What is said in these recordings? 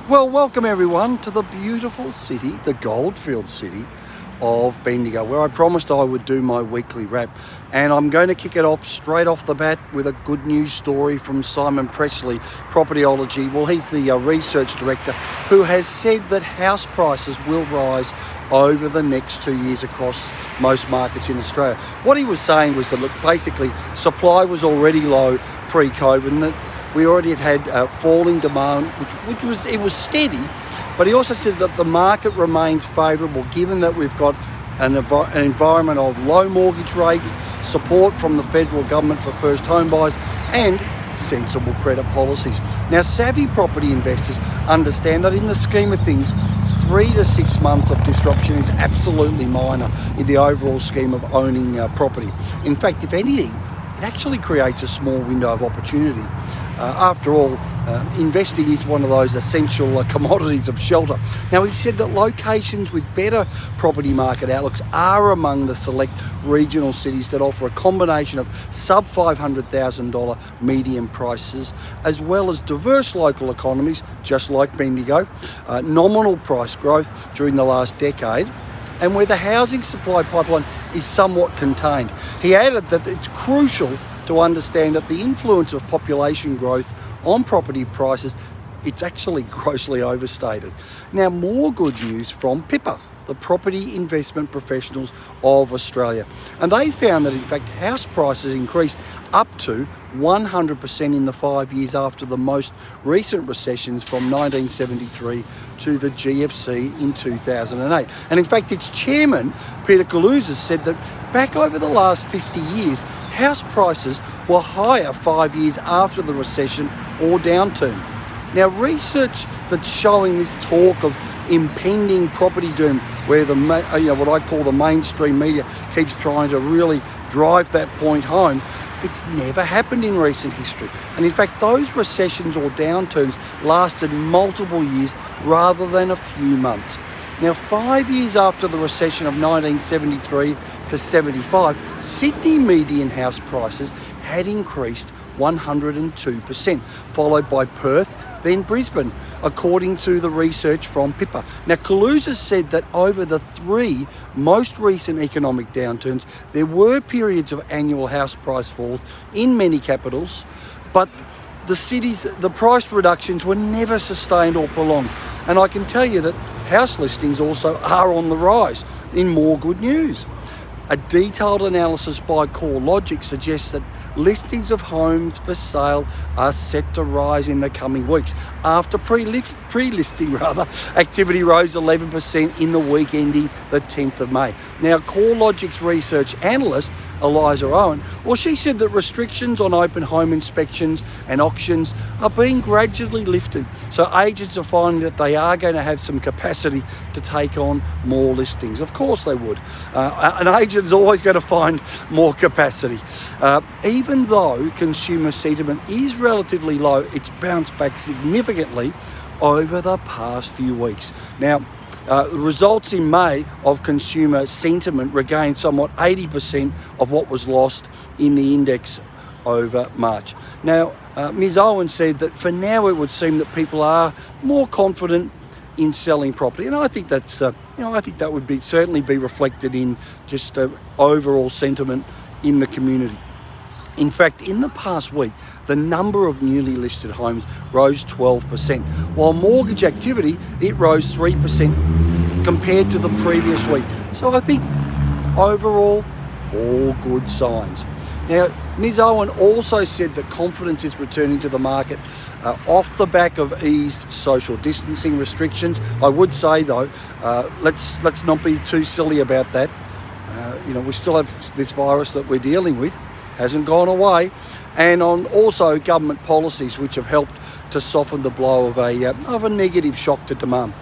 Well, welcome everyone to the beautiful city, the Goldfield city of Bendigo, where I promised I would do my weekly wrap. And I'm going to kick it off straight off the bat with a good news story from Simon Presley, Propertyology. Well, he's the research director who has said that house prices will rise over the next 2 years across most markets in Australia. What he was saying was that, look, basically supply was already low pre-COVID, and that we already had falling demand, which was steady, but he also said that the market remains favourable given that we've got an environment of low mortgage rates, support from the federal government for first home buyers, and sensible credit policies. Now, savvy property investors understand that in the scheme of things, 3 to 6 months of disruption is absolutely minor in the overall scheme of owning property. In fact, if anything, it actually creates a small window of opportunity. After all, investing is one of those essential commodities of shelter. Now, he said that locations with better property market outlooks are among the select regional cities that offer a combination of sub $500,000 median prices, as well as diverse local economies, just like Bendigo, nominal price growth during the last decade, and where the housing supply pipeline is somewhat contained. He added that it's crucial to understand that the influence of population growth on property prices, it's actually grossly overstated. Now, more good news from Pippa, the Property Investment Professionals of Australia. And they found that, in fact, house prices increased up to 100% in the 5 years after the most recent recessions from 1973 to the GFC in 2008. And in fact, its chairman, Peter Kaluza, said that back over the last 50 years, house prices were higher 5 years after the recession or downturn. Now, research that's showing this talk of impending property doom, where the what I call the mainstream media keeps trying to really drive that point home, it's never happened in recent history. And in fact, those recessions or downturns lasted multiple years rather than a few months. Now, 5 years after the recession of 1973 to 75, Sydney median house prices had increased 102%, followed by Perth, then Brisbane, according to the research from Pippa. Now, Kaluza said that over the three most recent economic downturns, there were periods of annual house price falls in many capitals, but the price reductions were never sustained or prolonged. And I can tell you that house listings also are on the rise, in more good news. A detailed analysis by CoreLogic suggests that listings of homes for sale are set to rise in the coming weeks after pre-listing activity rose 11% in the week ending the 10th of May. Now, CoreLogic's research analyst, Eliza Owen, well, she said that restrictions on open home inspections and auctions are being gradually lifted. So agents are finding that they are going to have some capacity to take on more listings. Of course they would. An agent is always going to find more capacity. Even though consumer sentiment is relatively low, it's bounced back significantly over the past few weeks. Now, the results in May of consumer sentiment regained somewhat 80% of what was lost in the index over March. Now, Ms. Owen said that for now it would seem that people are more confident in selling property, and I think that's I think that would certainly be reflected in just overall sentiment in the community. In fact, in the past week, the number of newly listed homes rose 12%, while mortgage activity, it rose 3% compared to the previous week. So I think overall, all good signs. Now, Ms. Owen also said that confidence is returning to the market off the back of eased social distancing restrictions. I would say though, let's not be too silly about that. We still have this virus that we're dealing with, hasn't gone away, and on also government policies which have helped to soften the blow of a negative shock to demand.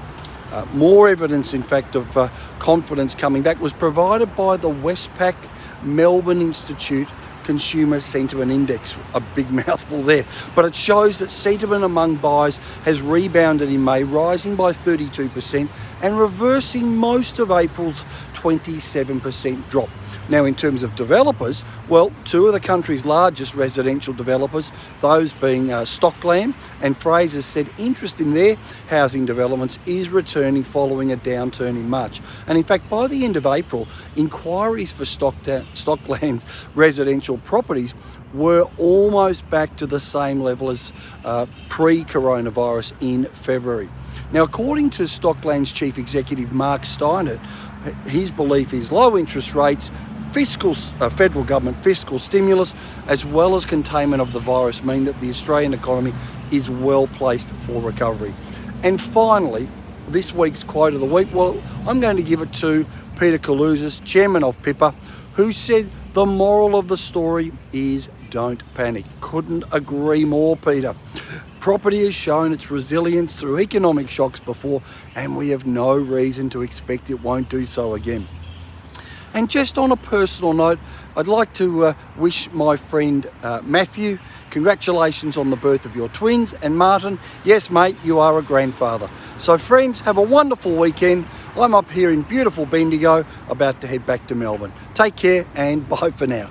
More evidence, in fact, of confidence coming back was provided by the Westpac Melbourne Institute Consumer Sentiment Index, a big mouthful there, but it shows that sentiment among buyers has rebounded in May, rising by 32% and reversing most of April's 27% drop. Now, in terms of developers, well, two of the country's largest residential developers, those being Stockland and Fraser, said interest in their housing developments is returning following a downturn in March. And in fact, by the end of April, inquiries for Stockland's residential properties were almost back to the same level as pre-coronavirus in February. Now, according to Stockland's chief executive, Mark Steinert, his belief is low interest rates, federal government fiscal stimulus, as well as containment of the virus, mean that the Australian economy is well placed for recovery. And finally, this week's quote of the week, well, I'm going to give it to Peter Kalusis, chairman of Pippa, who said the moral of the story is don't panic. Couldn't agree more, Peter. Property has shown its resilience through economic shocks before, and we have no reason to expect it won't do so again. And just on a personal note, I'd like to wish my friend Matthew congratulations on the birth of your twins, and Martin, yes mate, you are a grandfather. So friends, have a wonderful weekend. I'm up here in beautiful Bendigo, about to head back to Melbourne. Take care and bye for now.